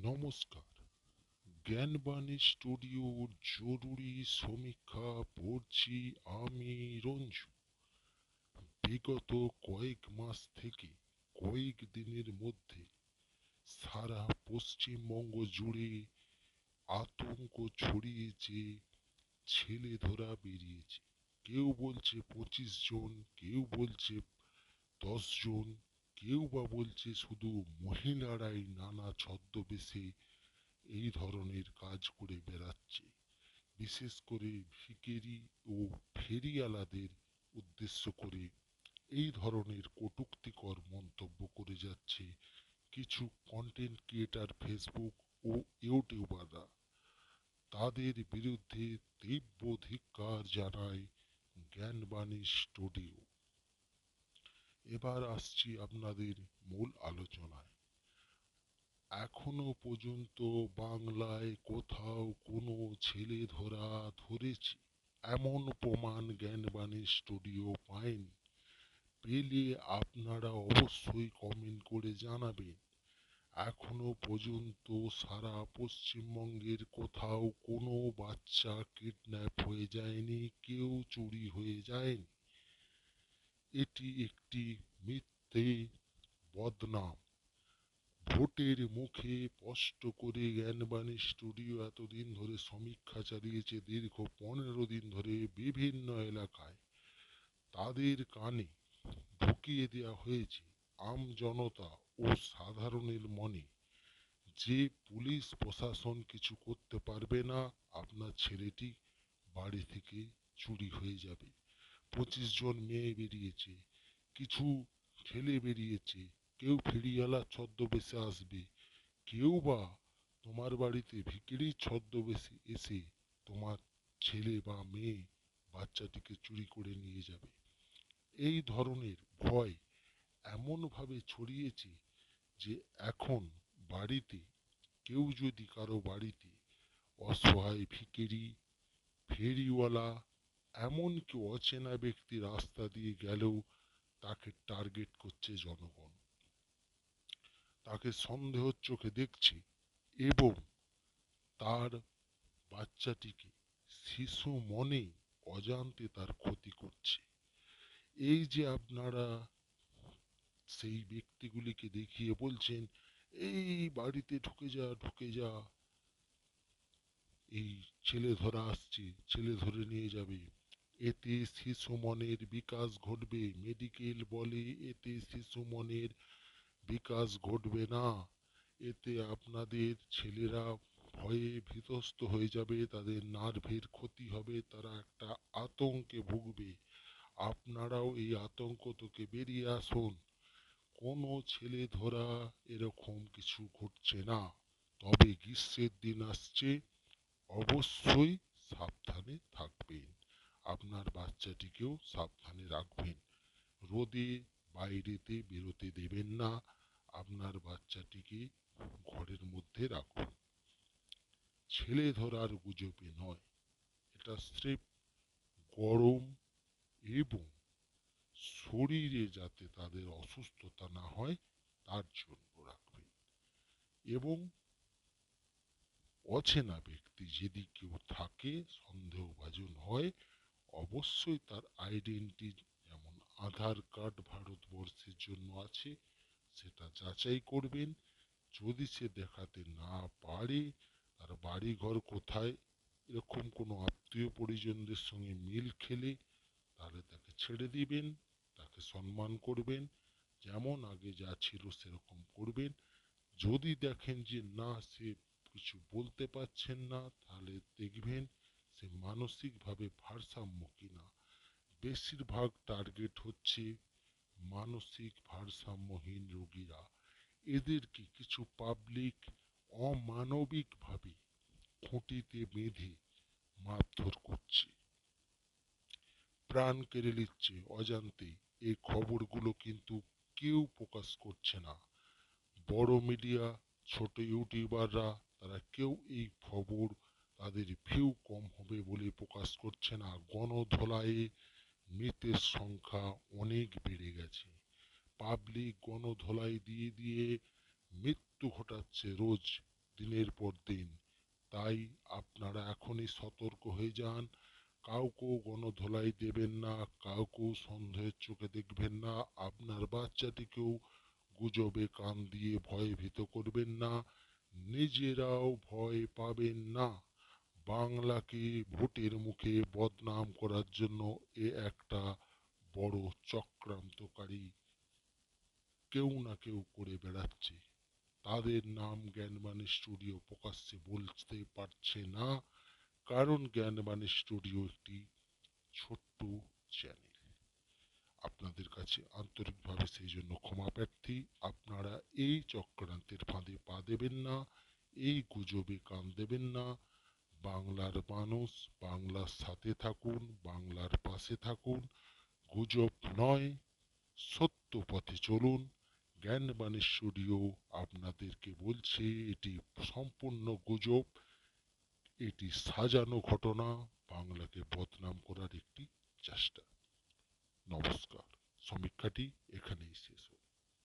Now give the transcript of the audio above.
নমস্কার। জ্ঞানবাণী স্টুডিওর জরুরি সমীক্ষা পড়ছি আমি রঞ্জু। বিগত কয়েক মাস থেকে কয়েক দিনের মধ্যে সারা পশ্চিমবঙ্গ জুড়ে আতঙ্ক ছড়িয়েছে, ছেলে ধরা বেরিয়েছে। কেউ বলছে 25 জন, কেউ বলছে 10 জন, কেউ বা বলছে শুধু মহিলারাই নানা ছদ্মবেশে এই ধরনের কাজ করে বেড়াচ্ছে। বিশেষ করে ভিখিরি ও ফেরিওয়ালাদের উদ্দেশ্য করে এই ধরনের কটূক্তিকর মন্তব্য করে যাচ্ছে কিছু কন্টেন্ট ক্রিয়েটার ফেসবুক ও ইউটিউবাররা। তাদের বিরুদ্ধে তীব্র ধিক্কার জানায় জ্ঞানবাণী স্টুডিও। এবার আসছি আপনাদের মূল আলোচনায়। এখনো পর্যন্ত বাংলায় কোথাও কোনো ছেলে ধরেছে এমন প্রমাণ জ্ঞানবাণী স্টুডিও পায়নি। পেলে আপনারা অবশ্যই কমেন্ট করে জানাবেন। এখনো পর্যন্ত সারা পশ্চিমবঙ্গের কোথাও কোনো বাচ্চা কিডন্যাপ হয়ে যায়নি, কেউ চুরি হয়ে যায়নি। এটি একটি মিথ্যে বদনাম। ভোটের মুখে স্পষ্ট করে জ্ঞানবাণী স্টুডিও এতদিন ধরে সমীক্ষা চালিয়েছে, দীর্ঘ 15 দিন ধরে বিভিন্ন এলাকায়। তাদের কানে ঢুকিয়ে দেওয়া হয়েছে আমজনতা ও সাধারণের মনে যে পুলিশ প্রশাসন কিছু করতে পারবে না, আপনার ছেলেটি বাড়ি থেকে চুরি হয়ে যাবে। 25 জন মেয়ে বেরিয়েছে, কিছু ছেলে বেরিয়েছে, কেউ ফেরিওয়ালা ছদ্মবেশে আসবে, কেউ বা তোমার বাড়িতে ভিখিরির ছদ্মবেশে এসে তোমার ছেলে বা মেয়ে বাচ্চাটিকে চুরি করে নিয়ে যাবে। এই ধরনের ভয় এমনভাবে ছড়িয়েছে যে এখন বাড়িতে কেউ যদি কারো বাড়িতে অসহায় ভিখিরি, ফেরিওয়ালা, এমনকি অচেনা ব্যক্তি রাস্তা দিয়ে গেলেও তাকে টার্গেট করছে জনগণ, তাকে সন্দেহের চোখে দেখছে এবং তার বাচ্চাটিকে শিশু মনে অজান্তে তার ক্ষতি করছে। এই যে আপনারা সেই ব্যক্তিগুলিকে দেখিয়ে বলছেন এই বাড়িতে ঢুকে যা ঢুকে যা, এই ছেলে ধরা আসছে, ছেলে ধরে নিয়ে যাবে, এতে শিশু মনের বিকাশ ঘটবে। মেডিকেল বলে এতে শিশু মনের বিকাশ ঘটবে না। এতে আপনাদের ছেলেরা ভয়ে ভীতস্ত হয়ে যাবে, তাদের নার্ভের ক্ষতি হবে, তারা একটা আতঙ্কে ভুগবে। আপনারাও এই আতঙ্ক থেকে বেরিয়ে আসুন। কোনো ছেলে ধরা এরকম কিছু ঘটছে না। তবে গ্রীষ্মের দিন আসছে, অবশ্যই সাবধানে থাকবেন। আপনার বাচ্চাটিকেও সাবধানে রাখবেন। রোদে বাইরেতে বেরোতে দেবেন না। আপনার বাচ্চাটিকে ঘরের মধ্যে রাখুন। ছেলে ধরার গুজবে নয়, এটা স্রেফ গরম এবং শরীরে যাতে তাদের অসুস্থতা না হয় তার জন্য রাখবেন। এবং অচেনা ব্যক্তি যদি কেউ থাকে, সন্দেহভাজন হয়, অবশ্যই তার আইডেন্টি, যেমন আধার কার্ড ভারতবর্ষের জন্য আছে, সেটা যাচাই করবেন। যদি সে দেখাতে না পারে, তার বাড়ি ঘর কোথায়, এরকম কোনো আত্মীয় পরিজনদের সঙ্গে মিল খেলে, তাহলে তাকে ছেড়ে দিবেন, তাকে সম্মান করবেন, যেমন আগে যা ছিল সেরকম করবেন। যদি দেখেন যে না, সে কিছু বলতে পারছেন না, তাহলে দেখবেন সে মানসিকভাবে ভারসাম্য কিনা। বেশিরভাগ টার্গেট হচ্ছে মানসিক ভারসাম্যহীন রোগীরা। এদেরকে কিছু পাবলিক অমানবিকভাবে খুঁটিতে বেঁধে মারধর করছে, প্রাণ কেড়ে নিচ্ছে অজান্তে। এই খবরগুলো কিন্তু কেউ প্রকাশ করছে না। বড় মিডিয়া, ছোট ইউটিউবাররা, তারা কেউ এই খবর, তাদের ভিউ কম হবে বলে প্রকাশ করছে না। গণধোলাইয়ে মৃতের সংখ্যা অনেক বেড়ে গেছে। পাবলিক গণধোলাই দিয়ে দিয়ে মৃত্যু ঘটাচ্ছে রোজ। দিনের পর দিন। তাই আপনারা এখনই সতর্ক হয়ে যান। কাউকেও গণধোলাই দেবেন না, কাউকেও সন্দেহের চোখে দেখবেন না, আপনার বাচ্চাটিকেও গুজবে কান দিয়ে ভয়ে ভীত করবেন না, নিজেরাও ভয় পাবেন না। বাংলাকে ভোটের মুখে বদনাম করার জন্য এ একটা বড় চক্রান্তকারী কেউ না কেউ করে বেড়াচ্ছে। তাদের নাম জ্ঞানবাণী স্টুডিও প্রকাশ্যে বলতে পারছে না, কারণ জ্ঞানবাণী স্টুডিও একটি ছোট্ট চ্যানেল। আপনাদের কাছে আন্তরিকভাবে সেই জন্য ক্ষমা প্রার্থী। আপনারা এই চক্রান্তের ফাঁদে পা দেবেন না, এই গুজবে কান দেবেন না। বাংলার মানুষ বাংলার সাথে থাকুন, বাংলার পাশে থাকুন। গুজব নয়, সত্য পথে চলুন। জ্ঞানবাণী স্টুডিও আপনাদেরকে বলছে এটি সম্পূর্ণ গুজব, এটি সাজানো ঘটনা, বাংলাকে বদনাম করার একটি চেষ্টা। নমস্কার। সমীক্ষাটি এখানেই শেষ হল।